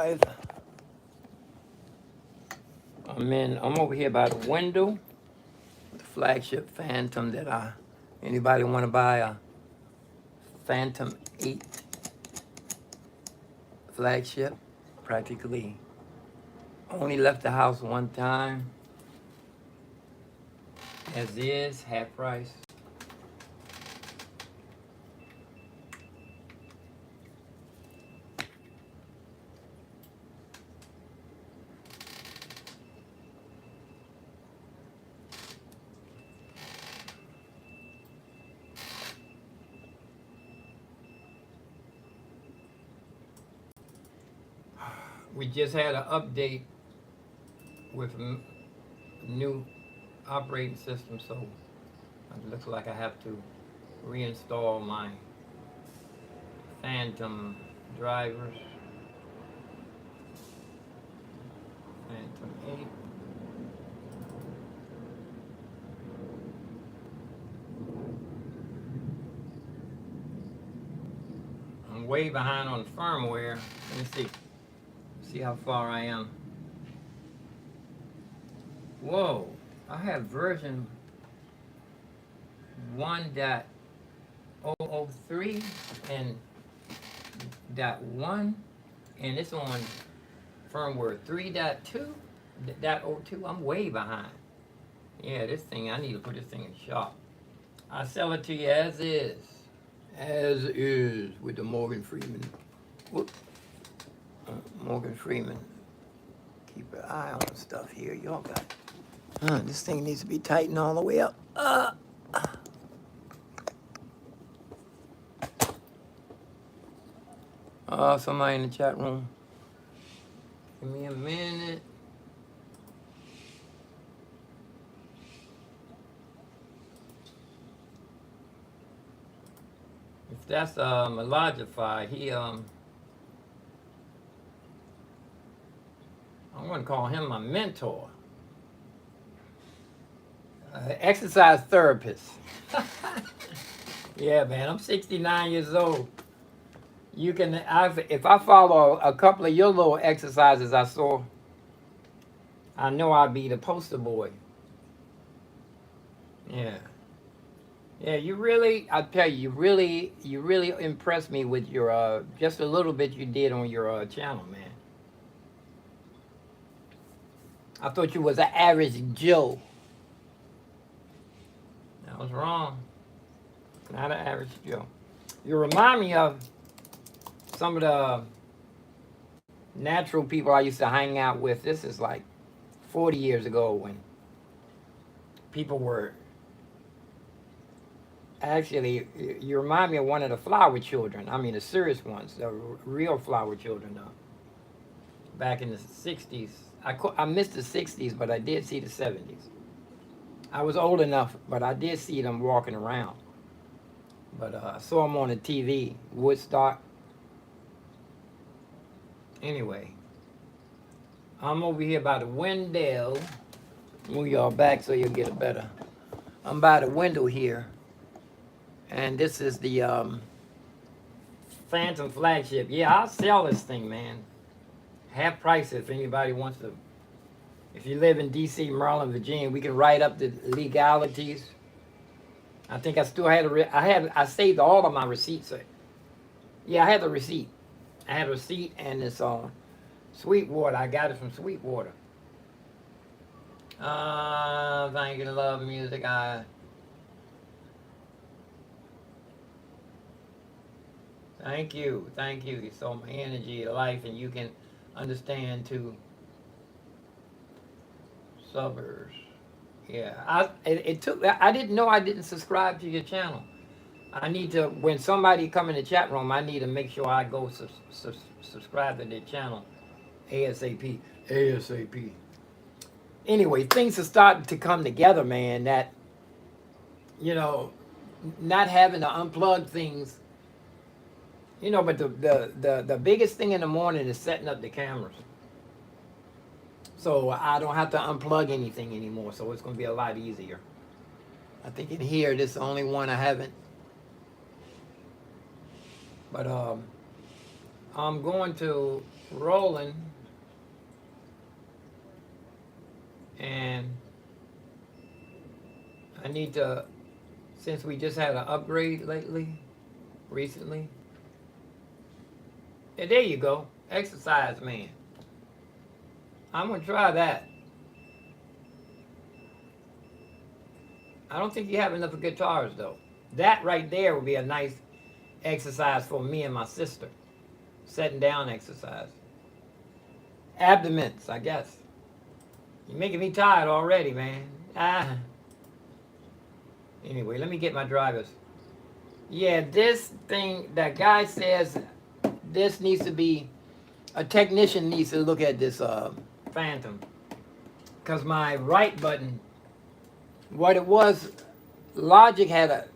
guys. I'm over here by the window. The flagship Phantom that anybody want to buy a Phantom 8 flagship? Practically only left the house one time. As is, half price. We just had an update with a new operating system, so it looks like I have to reinstall my Phantom drivers. Phantom 8. I'm way behind on firmware. Let me see how far I am. Whoa, I have version 1.003 and .1, and it's on firmware 3.2.02. I'm way behind. Yeah, this thing, I need to put this thing in shop. I sell it to you as is. As is with the Morgan Freeman. Whoop. Morgan Freeman. Keep an eye on stuff here. Y'all got this thing needs to be tightened all the way up. Somebody in the chat room. Give me a minute. If that's Melodify, I'm gonna call him my mentor. Exercise therapist. Yeah, man, I'm 69 years old. You can, if I follow a couple of your little exercises I saw, I know I'll be the poster boy. Yeah. Yeah, I tell you, you really impressed me with your, just a little bit you did on your channel, man. I thought you was an average Joe. I was wrong. Not an average Joe. You remind me of some of the natural people I used to hang out with. This is like 40 years ago when people were actually, you remind me of one of the flower children. I mean, the serious ones, the real flower children, though. Back in the 60s. I missed the 60s, but I did see the 70s. I was old enough, but I did see them walking around. But I saw them on the TV, Woodstock. Anyway, I'm over here by the window. Move y'all back so you'll get it better. I'm by the window here. And this is the Phantom flagship. Yeah, I'll sell this thing, man. Half price if anybody wants to. If you live in D.C., Maryland, Virginia, we can write up the legalities. I think I still had I saved all of my receipts. Yeah, I had the receipt. I had a receipt, and it's on Sweetwater. I got it from Sweetwater. Thank you, love music. Thank you. You saw my energy, life, and you can understand too. Suburbs. Yeah, it took. I didn't know I didn't subscribe to your channel. I need to, when somebody come in the chat room, I need to make sure I go subscribe to their channel ASAP. ASAP. Anyway, things are starting to come together, man. That, not having to unplug things, but the biggest thing in the morning is setting up the cameras. So I don't have to unplug anything anymore. So it's going to be a lot easier. I think in here, this is the only one I haven't. But I'm going to Roland, and I need to, since we just had an upgrade recently. Yeah, there you go. Exercise, man. I'm going to try that. I don't think you have enough guitars, though. That right there would be a nice exercise for me and my sister. Sitting down exercise. Abdomens, I guess. You're making me tired already, man. Anyway, let me get my drivers. Yeah, this thing, that guy says this needs to be, a technician needs to look at this Phantom. Because my right button, what it was, Logic had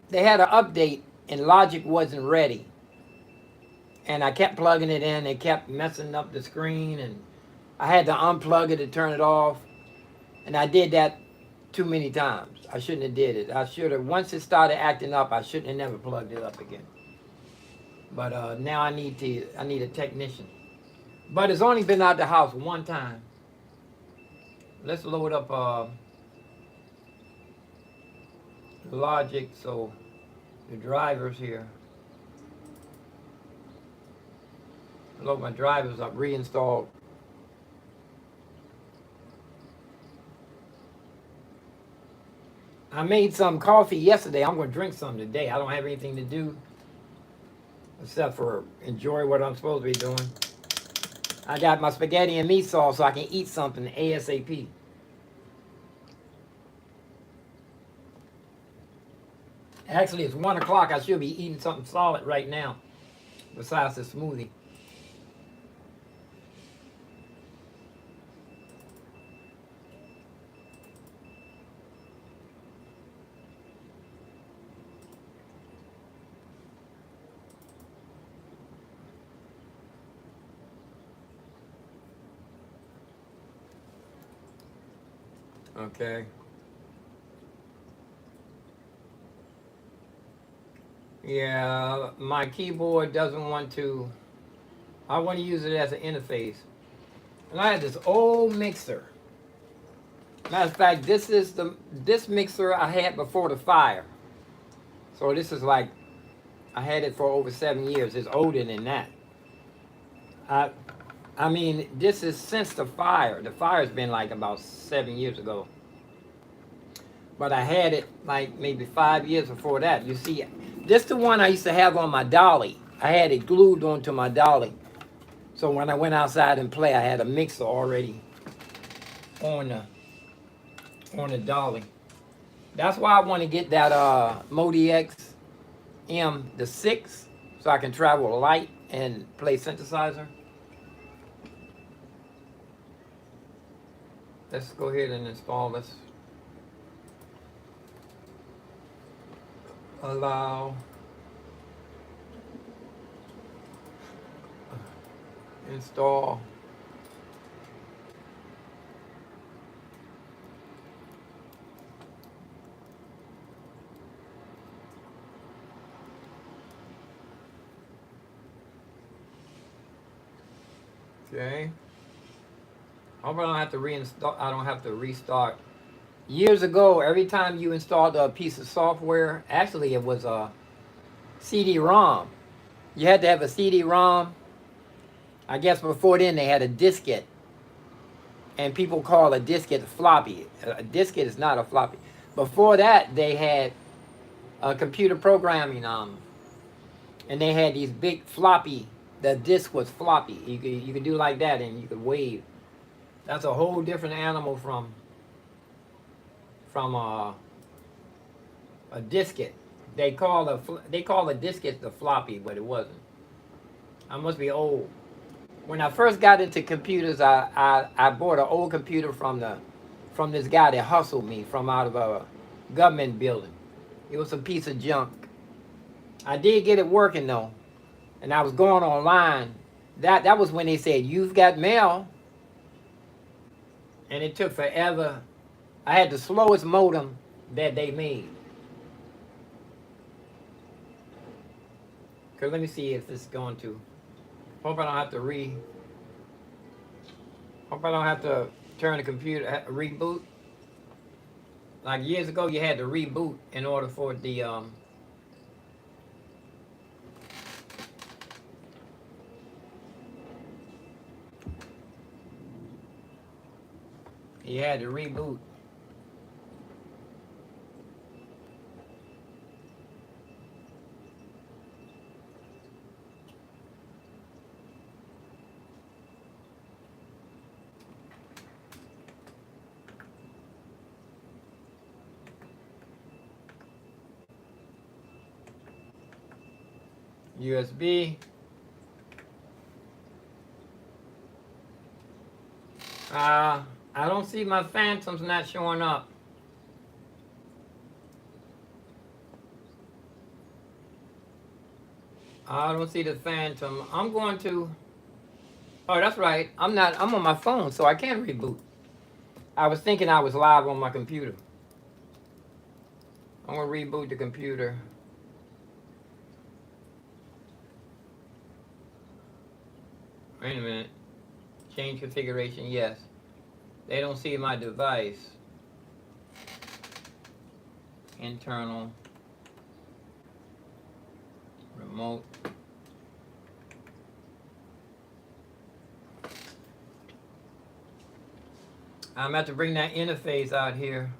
they had an update and Logic wasn't ready. And I kept plugging it in, it kept messing up the screen, and I had to unplug it to turn it off. And I did that too many times. I shouldn't have did it. I should have, once it started acting up, I shouldn't have never plugged it up again. But now I need a technician. But it's only been out the house one time. Let's load up Logic, so the drivers here. Load my drivers up, reinstalled. I made some coffee yesterday. I'm going to drink some today. I don't have anything to do except for enjoy what I'm supposed to be doing. I got my spaghetti and meat sauce so I can eat something ASAP. Actually, it's 1 o'clock. I should be eating something solid right now besides the smoothie. Okay. Yeah, my keyboard doesn't want to. I want to use it as an interface. And I had this old mixer. Matter of fact, this mixer I had before the fire. So this is like, I had it for over 7 years. It's older than that. I mean, this is since the fire. The fire's been like about 7 years ago. But I had it like maybe 5 years before that. You see, this the one I used to have on my dolly. I had it glued onto my dolly. So when I went outside and play, I had a mixer already on the dolly. That's why I want to get that Modi X M, the 6, so I can travel light and play synthesizer. Let's go ahead and install this. Allow. Install. Okay. Hope I don't have to reinstall. I don't have to restart. Years ago, every time you installed a piece of software, actually it was a CD-ROM. You had to have a CD-ROM. I guess before then they had a diskette. And people call a diskette a floppy. A diskette is not a floppy. Before that, they had a computer programming and they had these big floppy. The disk was floppy. You could do like that and you could wave. That's a whole different animal from a diskette. They call a diskette the floppy, but it wasn't. I must be old. When I first got into computers, I bought an old computer from this guy that hustled me from out of a government building. It was a piece of junk. I did get it working though, and I was going online. That was when they said, "You've got mail," and it took forever. I had the slowest modem that they made. Cause let me see if this is going to. Hope I don't have to Hope I don't have to turn the computer, reboot. Like years ago, you had to reboot in order for the you had to reboot. USB. I don't see my phantoms not showing up. I don't see the phantom. I'm going to. Oh, that's right. I'm on my phone, so I can't reboot. I was thinking I was live on my computer. I'm gonna reboot the computer. Wait a minute. Change configuration, yes. They don't see my device. Internal. Remote. I'm about to bring that interface out here.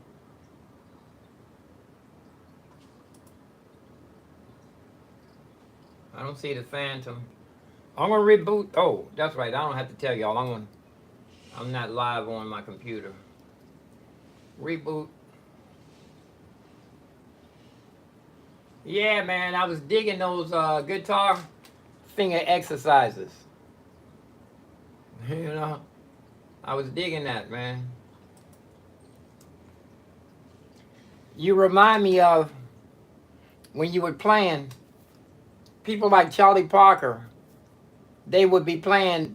I don't see the phantom. I'm gonna reboot. Oh, that's right. I don't have to tell y'all. I'm not live on my computer. Reboot. Yeah, man. I was digging those guitar finger exercises. You know, I was digging that, man. You remind me of when you were playing. People like Charlie Parker, they would be playing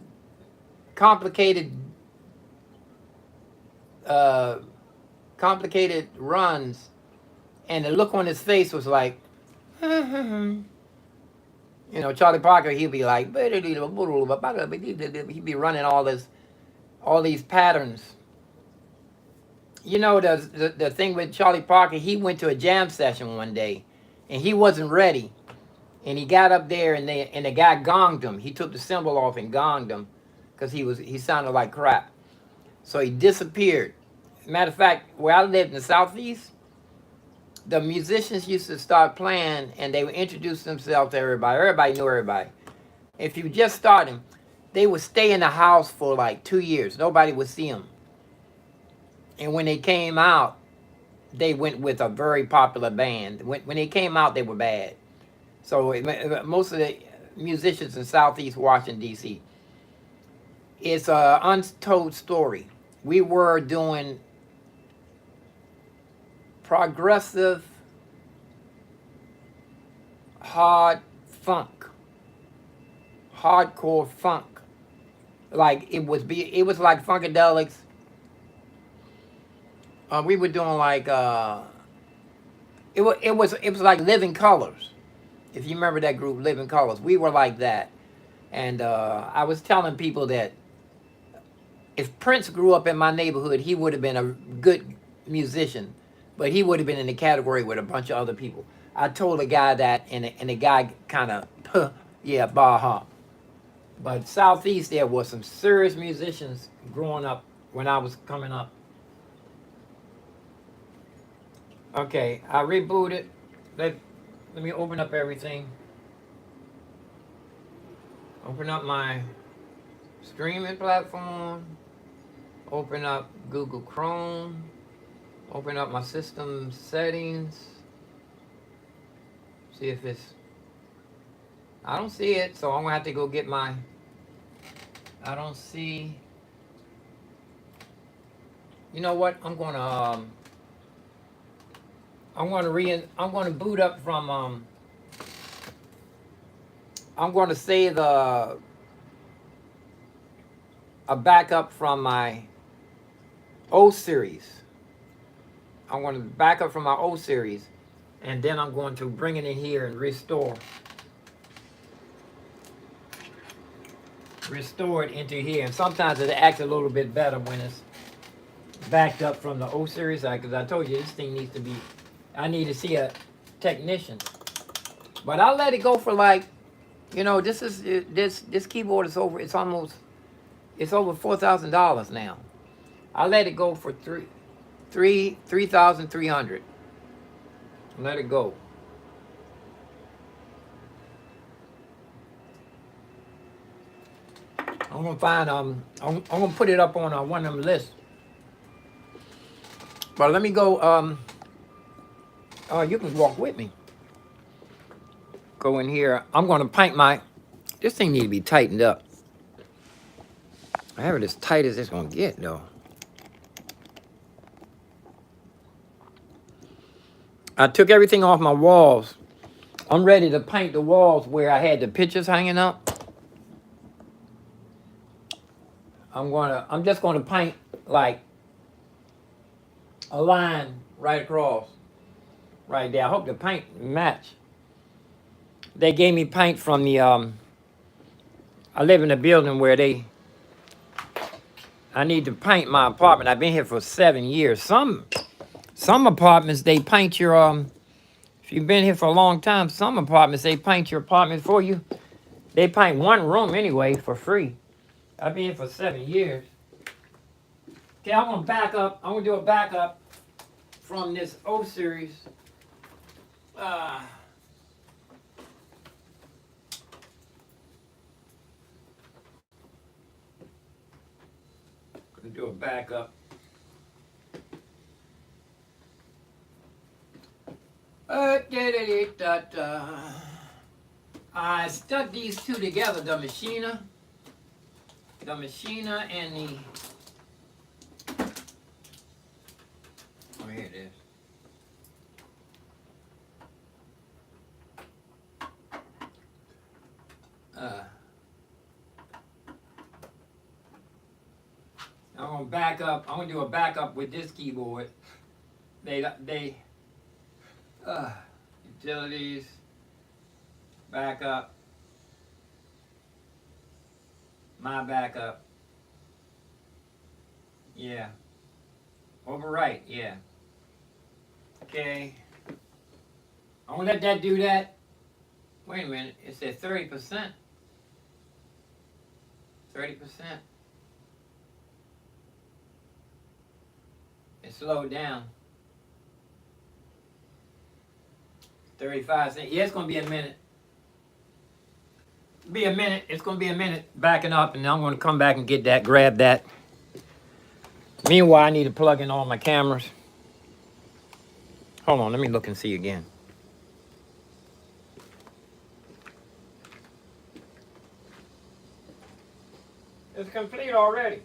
complicated complicated runs, and the look on his face was like, you know, Charlie Parker, he'd be like, he'd be running all these patterns. You know, the thing with Charlie Parker, he went to a jam session one day, and he wasn't ready, and he got up there, and the guy gonged him. He took the cymbal off and gonged him, because he sounded like crap. So he disappeared. Matter of fact, where I lived in the Southeast, the musicians used to start playing, and they would introduce themselves to everybody. Everybody knew everybody. If you just started, they would stay in the house for like 2 years. Nobody would see them. And when they came out, they went with a very popular band. When they came out, they were bad. So most of the musicians in Southeast Washington, D.C., it's an untold story. We were doing progressive hard funk, hardcore funk. Like it was like Funkadelics. We were doing like it was like Living Colors. If you remember that group, Living Colors, we were like that. And I was telling people that if Prince grew up in my neighborhood, he would have been a good musician, but he would have been in the category with a bunch of other people. I told a guy that, and the guy kind of, yeah, baha. But Southeast, there was some serious musicians growing up when I was coming up. Okay, I rebooted. Let me open up everything. Open up my streaming platform. Open up Google Chrome. Open up my system settings. See if it's... I don't see it, so I'm going to have to go get my... I don't see... You know what? I'm going to boot up from... I'm going to save a backup from my O series. I'm going to back up from my O series, and then I'm going to bring it in here and restore. restored into here. And sometimes it acts a little bit better when it's backed up from the O series side, because I told you this thing needs to be, I need to see a technician. But I'll let it go for like, you know, this keyboard is over, it's over $4,000 now. I'll let it go for 3,300. Let it go. I'm gonna find I'm gonna put it up on one of them lists. But let me go. You can walk with me. Go in here. I'm gonna paint my. This thing need to be tightened up. I have it as tight as it's gonna get though. I took everything off my walls. I'm ready to paint the walls where I had the pictures hanging up. I'm just gonna paint like a line right across, right there. I hope the paint match. They gave me paint from the I live in a building where I need to paint my apartment. I've been here for 7 years. Some apartments they paint your if you've been here for a long time, some apartments they paint your apartment for you. They paint one room anyway for free. I've been here for 7 years. Okay, I'm gonna back up. I'm gonna do a backup from this O series. Gonna do a backup. I stuck these two together, the Machina and the, oh, here it is. I'm gonna back up. I'm gonna do a backup with this keyboard. Utilities, backup, my backup. Yeah. Overwrite, yeah. Okay. I'm gonna let that do that. Wait a minute, it said 30%. 30%. It slowed down. 35 cents. Yeah, it's gonna be a minute. It's gonna be a minute backing up, and I'm gonna come back and get that, grab that. Meanwhile, I need to plug in all my cameras. Hold on, let me look and see again. It's complete already.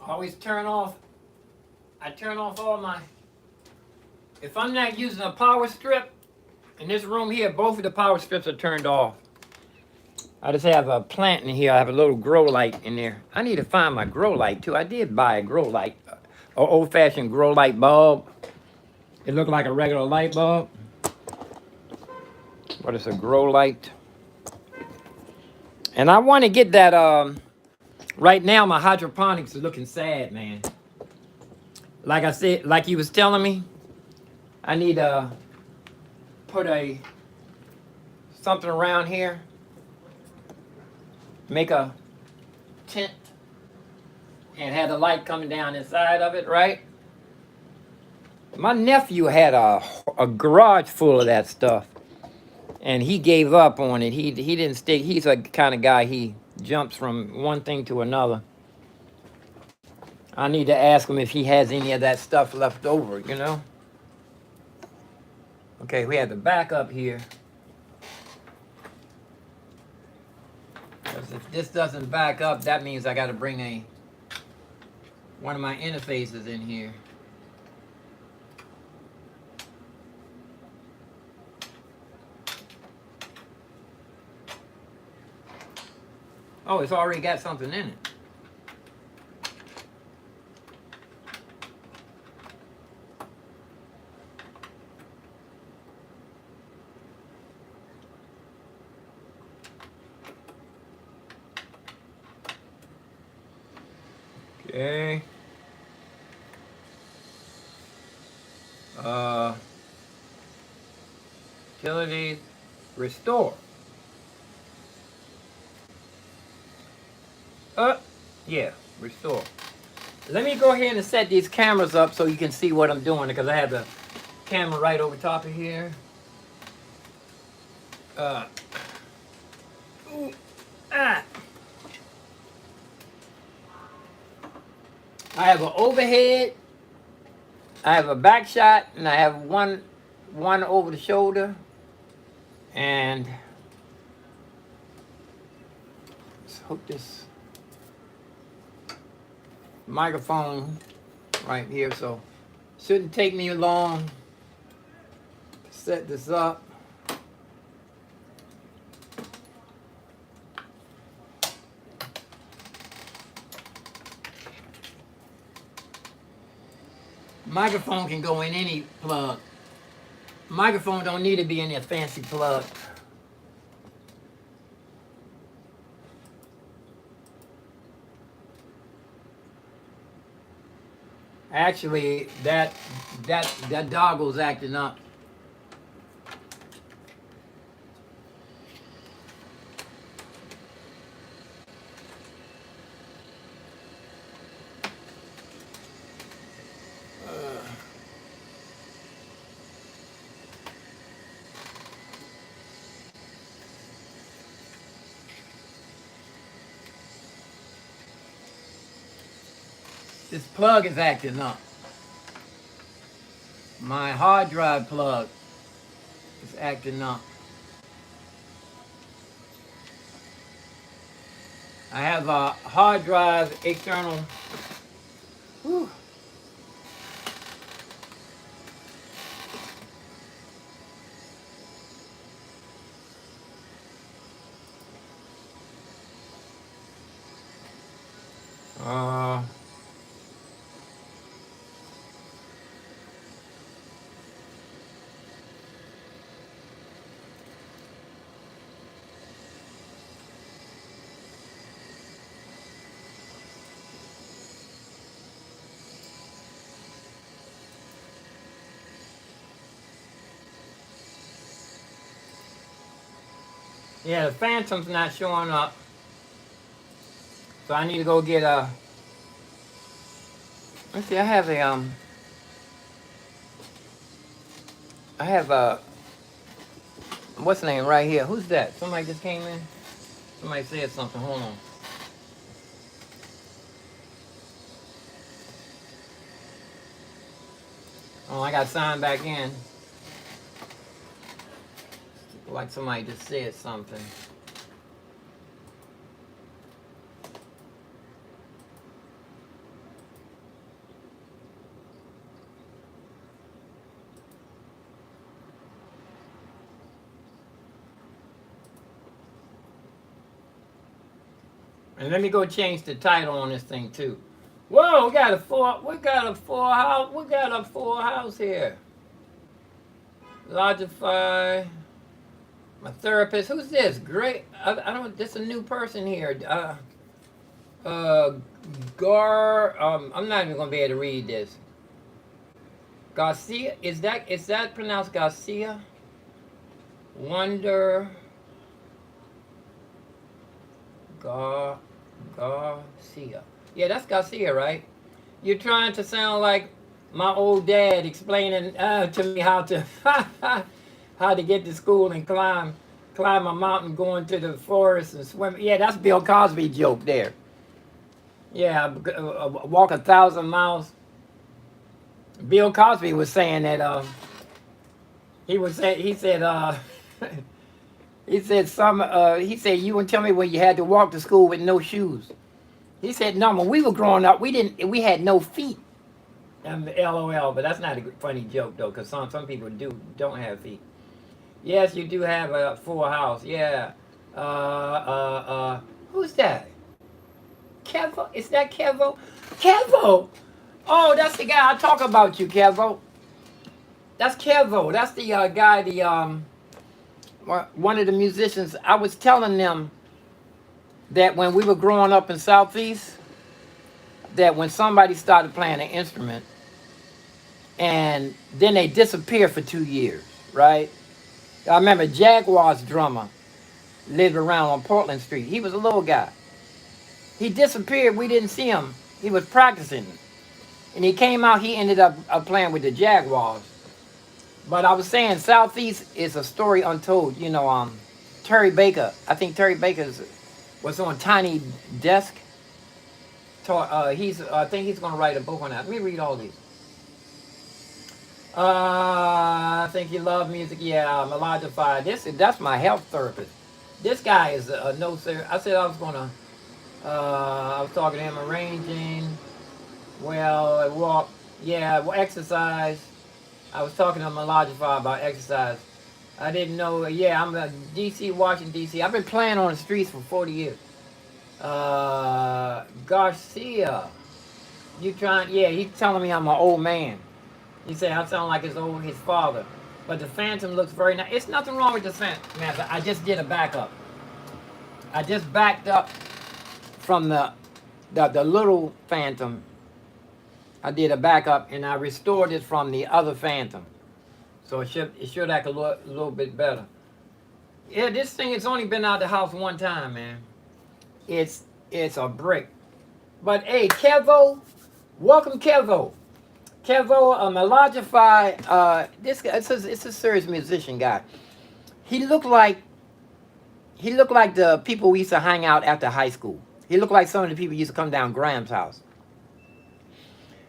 Always turn off. I turn off all my. If I'm not using a power strip, in this room here, both of the power strips are turned off. I just have a plant in here. I have a little grow light in there. I need to find my grow light too. I did buy a grow light, an old-fashioned grow light bulb. It looked like a regular light bulb, but it's a grow light. And I want to get that. Right now, my hydroponics is looking sad, man. Like I said, like you was telling me, I need to put something around here. Make a tent and have the light coming down inside of it, right? My nephew had a garage full of that stuff, and he gave up on it. He didn't stick. He's a kind of guy, he jumps from one thing to another. I need to ask him if he has any of that stuff left over, you know? Okay, we have the backup here. Because if this doesn't back up, that means I got to bring one of my interfaces in here. Oh, it's already got something in it. Okay. Utilities, restore. Yeah, restore. Let me go ahead and set these cameras up so you can see what I'm doing, because I have the camera right over top of here. Ooh, ah. I have an overhead, I have a back shot, and I have one over the shoulder. And let's hook this microphone right here, so shouldn't take me long to set this up. Microphone can go in any plug. Microphone don't need to be in a fancy plug. Actually, that doggle's acting up. This plug is acting up. My hard drive plug is acting up. I have a hard drive external. Whew. Yeah, the Phantom's not showing up. So I need to go get a. Let's see, I have a, what's the name right here? Who's that? Somebody just came in? Somebody said something. Hold on. Oh, I got signed back in. Like somebody just said something. And let me go change the title on this thing too. Whoa, we got a full house here. Logify. My therapist. Who's this? Great. I don't. This is a new person here. I'm not even gonna be able to read this. Garcia. Is that pronounced Garcia? Wonder. Garcia. Yeah, that's Garcia, right? You're trying to sound like my old dad explaining to me how to how to get to school and climb a mountain, going to the forest and swim. Yeah, that's Bill Cosby joke there. Yeah, walk 1,000 miles. Bill Cosby was saying that he said he said you would tell me when you had to walk to school with no shoes. He said no, when we were growing up we had no feet. LOL, but that's not a funny joke though, because some people don't have feet. Yes, you do have a full house. Yeah. Who's that? Kevo? Is that Kevo? Kevo! Oh, that's the guy I talk about you, Kevo. That's Kevo. That's the guy, one of the musicians. I was telling them that when we were growing up in Southeast, that when somebody started playing an instrument and then they disappear for 2 years, right? I remember Jaguar's drummer lived around on Portland Street. He was a little guy. He disappeared. We didn't see him. He was practicing. And he came out, he ended up playing with the Jaguars. But I was saying, Southeast is a story untold. You know, Terry Baker, I think Terry Baker was on Tiny Desk. I think he's going to write a book on that. Let me read all these. I think you love music. Yeah, Melodify. That's my health therapist. This guy is no sir. I said I was going to, I was talking to him arranging. Well, I walk. Yeah, well, exercise. I was talking to Melodify about exercise. I didn't know. Yeah, I'm DC, Washington, DC. I've been playing on the streets for 40 years. Garcia. You trying? Yeah, he's telling me I'm an old man. He said I sound like his father. But the Phantom looks very nice. It's nothing wrong with the Phantom, man. I just did a backup. I just backed up from the little Phantom. I did a backup and I restored it from the other Phantom. So it should act a little bit better. Yeah, this thing has only been out of the house one time, man. It's a brick. But hey, Kevo, welcome Kevo. Kevo, Melodify, this guy, it's a serious musician guy. He looked like the people we used to hang out after high school. He looked like some of the people used to come down Graham's house.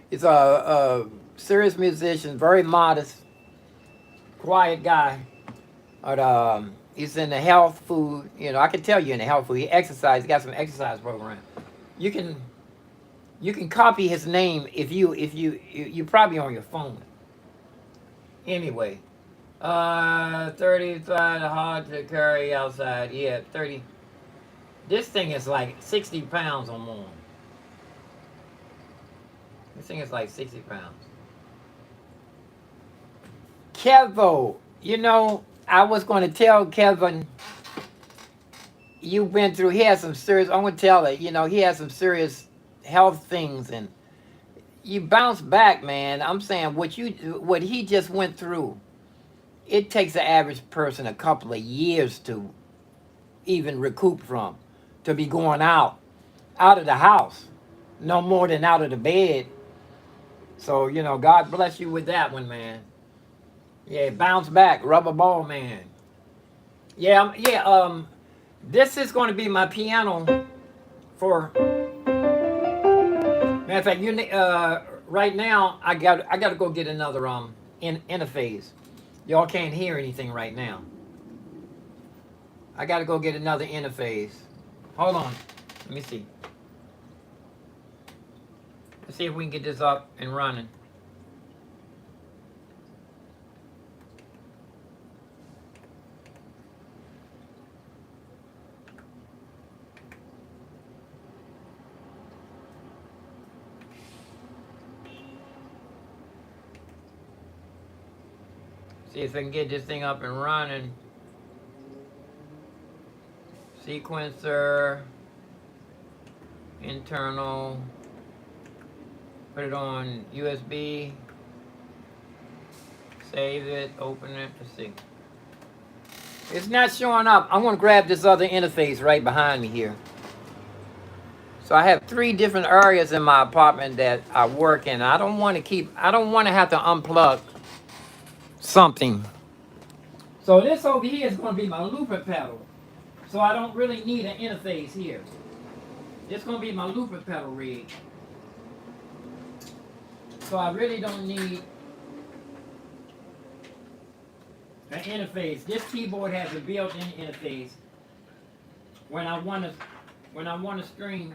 He's a serious musician, very modest, quiet guy. But he's in the health food. You know, I can tell you in the health food. He exercises. He got some exercise program. You can copy his name if you probably on your phone. Anyway, 35 hard to carry outside. Yeah, 30. This thing is like 60 pounds or more. This thing is like 60 pounds. Kevo, you know, I was going to tell Kevin, you've been through, he has some serious, I'm going to tell it, you know, he has some serious health things and you bounce back, man. I'm saying what he just went through, it takes the average person a couple of years to even recoup from, to be going out of the house, no more than out of the bed. So, you know, God bless you with that one, man. Yeah, bounce back, rubber ball, man. Yeah, this is going to be my piano for. Matter of fact, right now I got to go get another interface. Y'all can't hear anything right now. I got to go get another interface. Hold on, let me see. Let's see if we can get this up and running. See if I can get this thing up and running. Sequencer. Internal. Put it on USB. Save it. Open it. Let's see. It's not showing up. I'm going to grab this other interface right behind me here. So I have 3 different areas in my apartment that I work in. I don't want to have to unplug something. So this over here is going to be my looper pedal. So I don't really need an interface here. This is going to be my looper pedal rig. So I really don't need an interface. This keyboard has a built-in interface. When I want to stream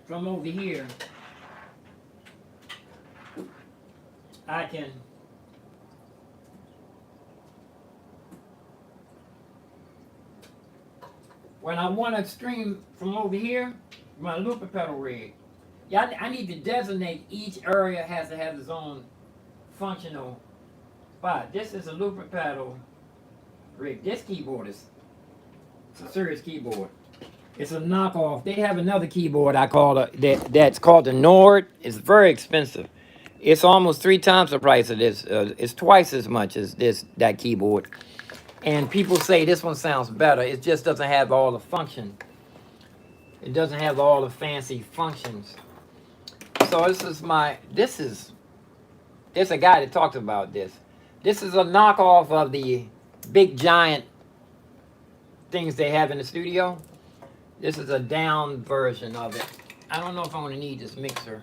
from over here, I can stream from over here, my looper pedal rig. Yeah, I need to designate each area has to have its own functional spot. This is a looper pedal rig. This keyboard is a serious keyboard. It's a knockoff. They have another keyboard I call that's called the Nord. It's very expensive. It's almost 3 times the price of this. It's twice as much as that keyboard. And people say this one sounds better. It just doesn't have all the function. It doesn't have all the fancy functions. So there's a guy that talks about this. This is a knockoff of the big giant things they have in the studio. This is a down version of it. I don't know if I'm gonna need this mixer.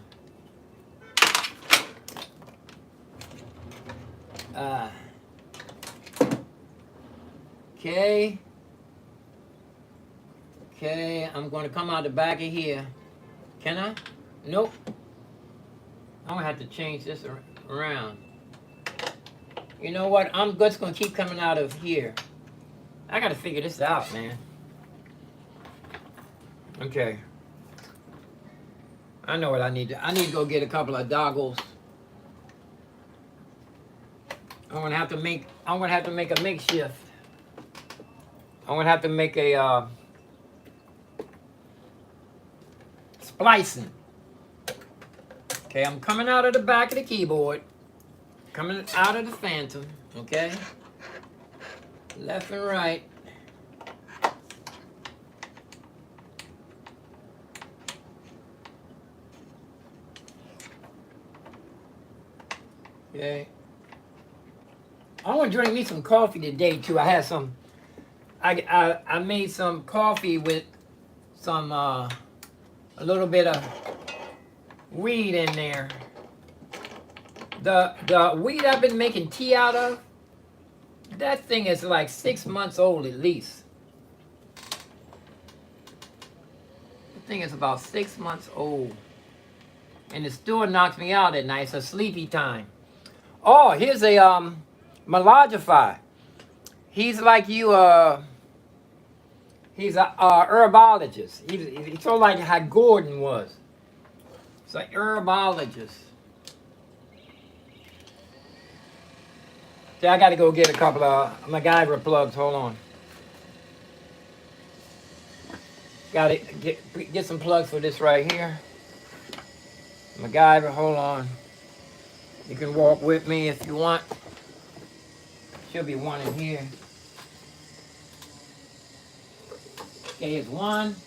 Okay. Okay, I'm gonna come out the back of here. Can I? Nope. I'm gonna have to change this around. You know what? I'm just gonna keep coming out of here. I gotta figure this out, man. Okay. I know what I need to. I need to go get a couple of doggles. I'm gonna have to make a makeshift. I'm gonna have to make a splicing. Okay, I'm coming out of the back of the keyboard. Coming out of the Phantom. Okay. Left and right. Okay. I want to drink me some coffee today too. I had some. I made some coffee with some a little bit of weed in there. The weed I've been making tea out of, that thing is like 6 months old at least. The thing is about 6 months old. And it still knocks me out at night. It's a sleepy time. Oh, here's a Melodify. He's like you, he's a herbologist. He's sort of like how Gordon was. It's a herbologist. See, I got to go get a couple of MacGyver plugs. Hold on. Got to get some plugs for this right here. MacGyver, hold on. You can walk with me if you want. Should be one in here. Okay, here's one.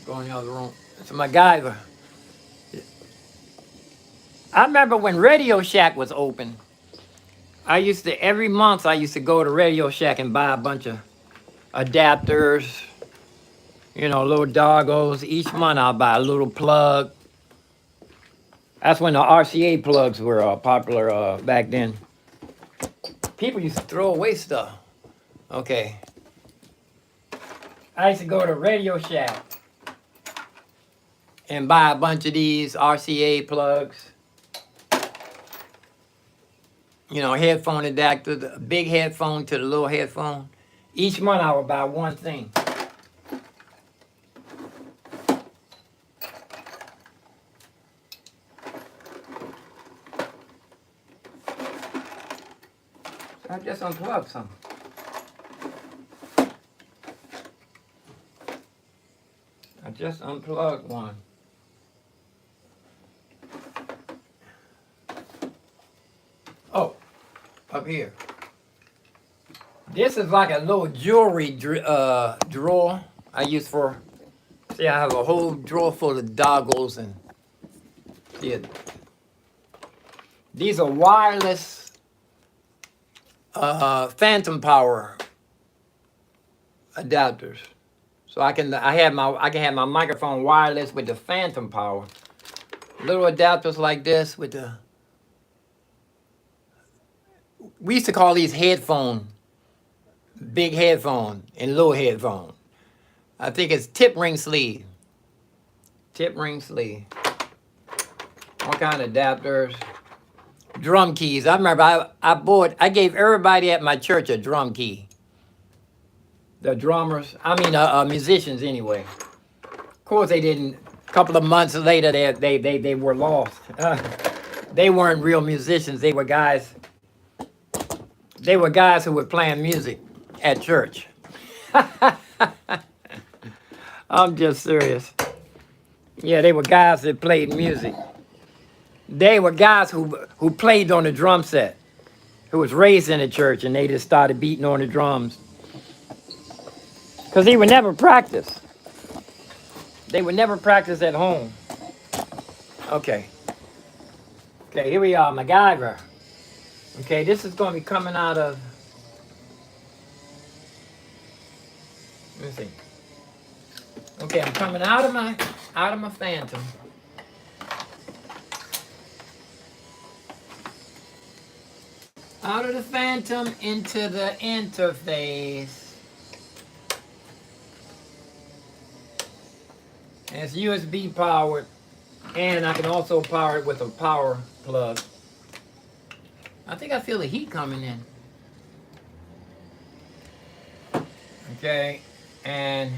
Go in the other room. It's a MacGyver. I remember when Radio Shack was open. Every month I used to go to Radio Shack and buy a bunch of adapters, little doggos. Each month I'll buy a little plug. That's when the RCA plugs were popular back then. People used to throw away stuff. Okay. I used to go to Radio Shack and buy a bunch of these RCA plugs. Headphone adapter, the big headphone to the little headphone. Each month I would buy one thing. I just unplugged some. I just unplugged one. Oh, up here. This is like a little jewelry drawer I use for. See, I have a whole drawer full of doggles and. See, these are wireless phantom power adapters. So I can have my microphone wireless with the phantom power. Little adapters like this with the. We used to call these headphone, big headphone and little headphone. I think it's tip ring sleeve. Tip ring sleeve. All kind of adapters. Drum keys. I remember I gave everybody at my church a drum key. The drummers, musicians anyway. Of course they didn't, a couple of months later they were lost. They weren't real musicians, they were guys who were playing music at church. I'm just serious. Yeah, they were guys that played music. They were guys who played on the drum set, who was raised in the church, and they just started beating on the drums. Because he would never practice. They would never practice at home. Okay. Okay, here we are, MacGyver. Okay, this is going to be coming out of... Let me see. Okay, I'm coming out of my Phantom. Out of the Phantom into the interface. And it's USB powered, and I can also power it with a power plug. I think I feel the heat coming in. Okay, and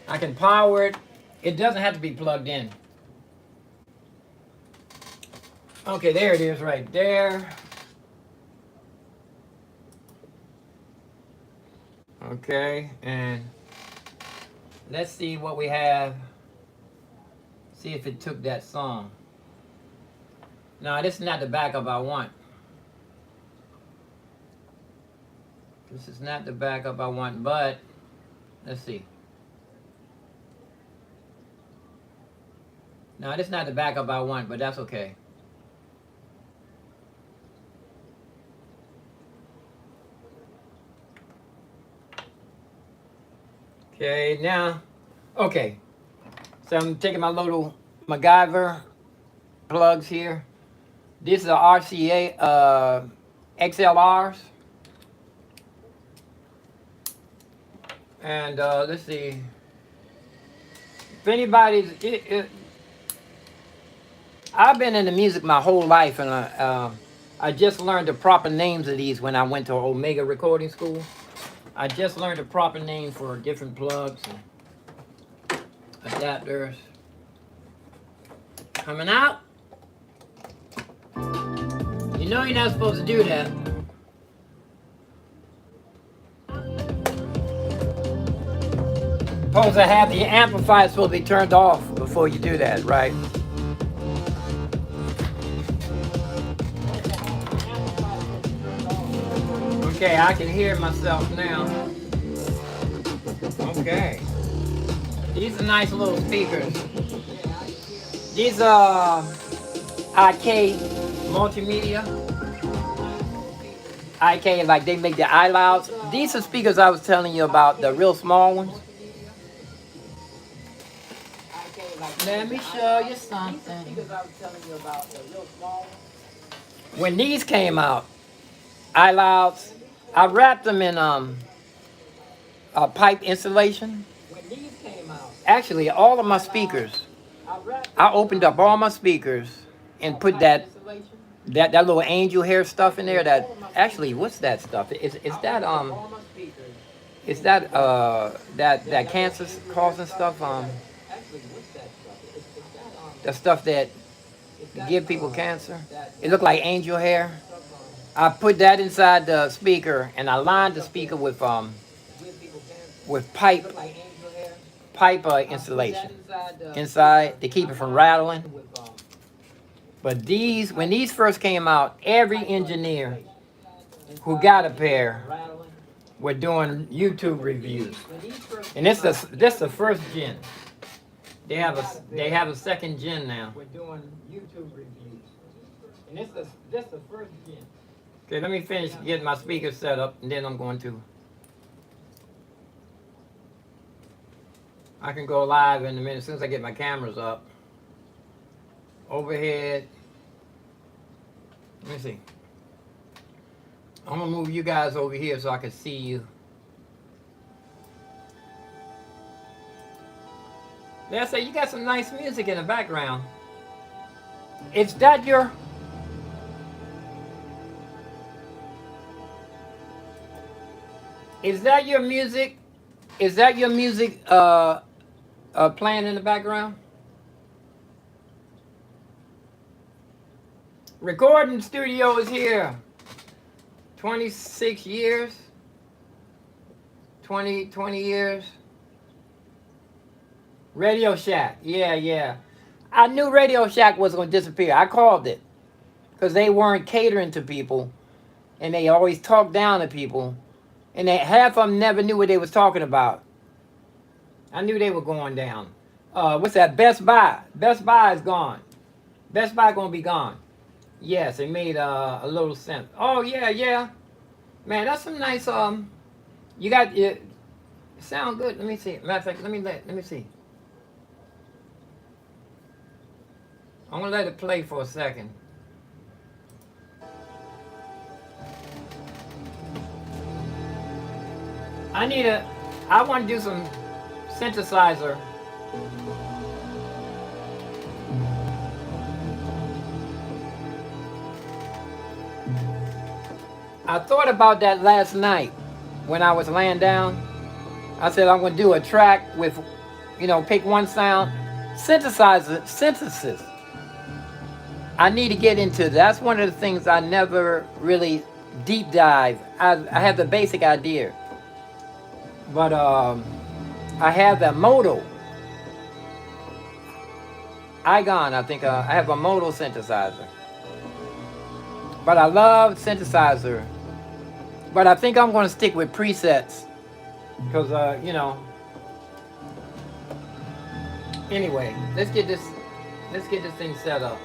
I can power it. It doesn't have to be plugged in. Okay, there it is right there. Okay, and let's see what we have. See if it took that song. No, this is not the backup I want. This is not the backup I want, but let's see. No, this is not the backup I want, but that's okay. Okay, now, okay. So I'm taking my little MacGyver plugs here. These are RCA XLRs. And let's see. If anybody's... I've been into music my whole life, and I just learned the proper names of these when I went to Omega Recording School. I just learned the proper name for different plugs and adapters. Coming out. You know you're not supposed to do that. Supposed to have the amplifier supposed to be turned off before you do that, right? Okay, I can hear myself now. Okay. These are nice little speakers. These are IK Multimedia. IK, like they make the iLouds. These are speakers I was telling you about, the real small ones. Let me show you something. When these came out, iLouds, I wrapped them in a pipe insulation. Actually, all of my speakers, I opened up all my speakers and put that little angel hair stuff in there. That actually, what's that stuff? Is that cancer causing stuff? The stuff that give people cancer. It looked like angel hair. I put that inside the speaker, and I lined the speaker with pipe insulation inside to keep it from rattling. But when these first came out, every engineer who got a pair were doing YouTube reviews, and this the first gen. They have a second gen now. We're doing YouTube reviews, and this the first gen. Okay, let me finish getting my speakers set up, and then I'm going to. I can go live in a minute as soon as I get my cameras up. Overhead. Let me see. I'm gonna move you guys over here so I can see you. Let's say you got some nice music in the background. Is that your music? Is that your music playing in the background? Recording studio is here. 26 years. 20 years. Radio Shack. Yeah, yeah. I knew Radio Shack was going to disappear. I called it because they weren't catering to people, and they always talked down to people, and half of them never knew what they was talking about. I knew they were going down. What's that? Best Buy. Best Buy is gone. Best Buy going to be gone. Yes, it made a little sense. Oh yeah, yeah. Man, that's some nice. You got it. Sound good. Let me see. Matter of fact, let me see. I'm gonna let it play for a second. I want to do some synthesizer. I thought about that last night when I was laying down. I said I'm going to do a track with, pick one sound. Synthesis. I need to get into. That's one of the things I never really deep dive. I have the basic idea. But I have the modal. Igon, I think I have a modal synthesizer. But I love synthesizer. But I think I'm going to stick with presets. Because, Anyway, let's get this thing set up.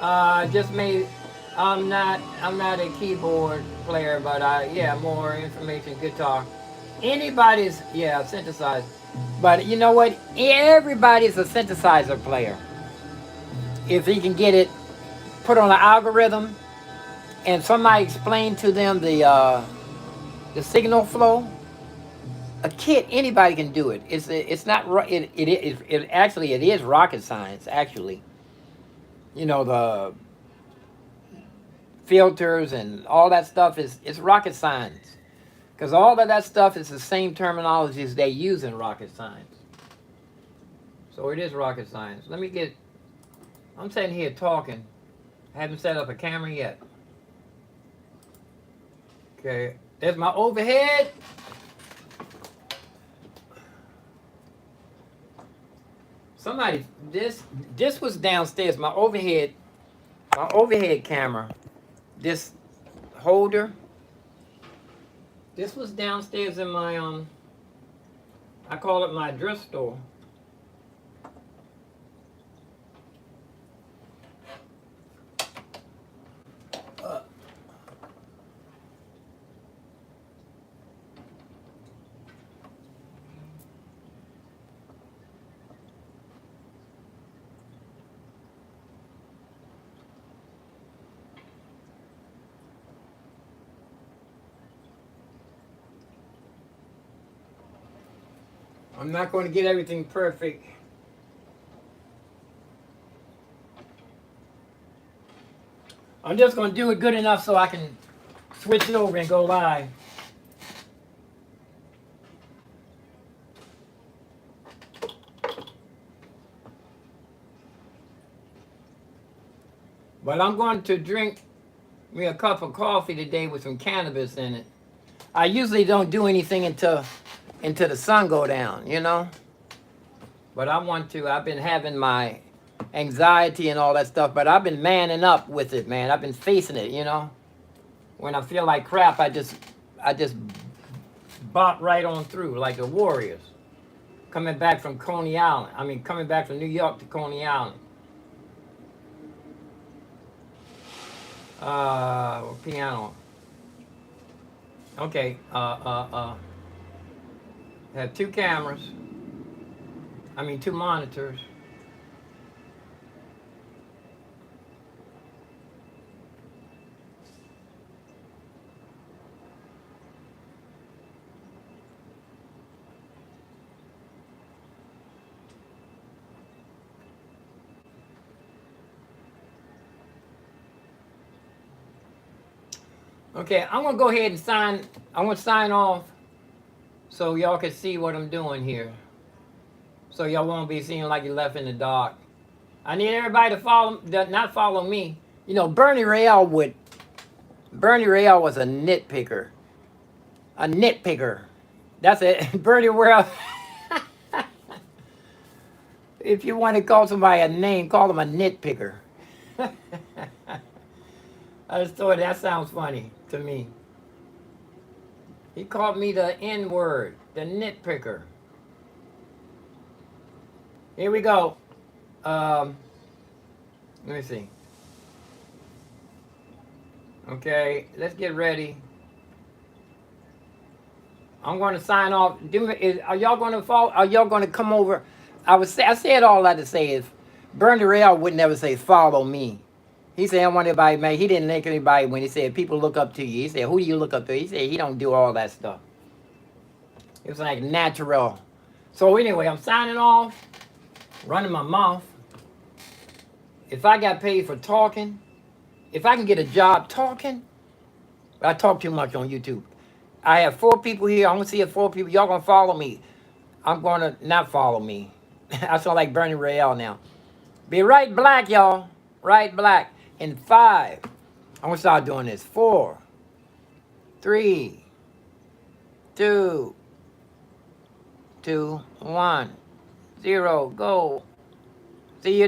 I'm not a keyboard player, but more information, guitar. Synthesizer. But you know what? Everybody's a synthesizer player. If he can get it put on an algorithm and somebody explain to them the signal flow, a kid, anybody can do it. It's not it actually it is rocket science actually. The filters and all that stuff it's rocket science, because all of that stuff is the same terminologies they use in rocket science. So it is rocket science. I'm sitting here talking. I haven't set up a camera yet. Okay, there's my overhead. This was downstairs. My overhead camera. This holder. This was downstairs in my I call it my dress store. I'm not going to get everything perfect. I'm just going to do it good enough so I can switch it over and go live. But I'm going to drink me a cup of coffee today with some cannabis in it. I usually don't do anything until the sun go down, But I want to. I've been having my anxiety and all that stuff, but I've been manning up with it, man. I've been facing it, When I feel like crap, I just bop right on through like the Warriors. Coming back from Coney Island. Coming back from New York to Coney Island. Piano. Okay, have two cameras. 2 monitors. Okay, I'm gonna go ahead and sign. I'm gonna sign off so y'all can see what I'm doing here. So y'all won't be seeing like you're left in the dark. I need everybody to not follow me. Bernie Rael was a nitpicker. A nitpicker. That's it. Bernie World. If you want to call somebody a name, call them a nitpicker. I just thought that sounds funny to me. He called me the N word, the nitpicker. Here we go. Let me see. Okay, let's get ready. I'm going to sign off. Are y'all going to follow? Are y'all going to come over? I said all that to say is, Bernie Real would never say follow me. He said I want anybody, man. He didn't make anybody when he said people look up to you. He said who do you look up to? He said he don't do all that stuff. It was like natural. So anyway, I'm signing off, running my mouth. If I got paid for talking, if I can get a job talking, I talk too much on YouTube. I have 4 people here. I'm gonna see if 4 people. Y'all gonna follow me. I'm gonna not follow me. I sound like Bernie Real now. Be right black, y'all. Right black. In 5. I'm gonna start doing this. 4, 3, 2, 1, 0. Go. See you.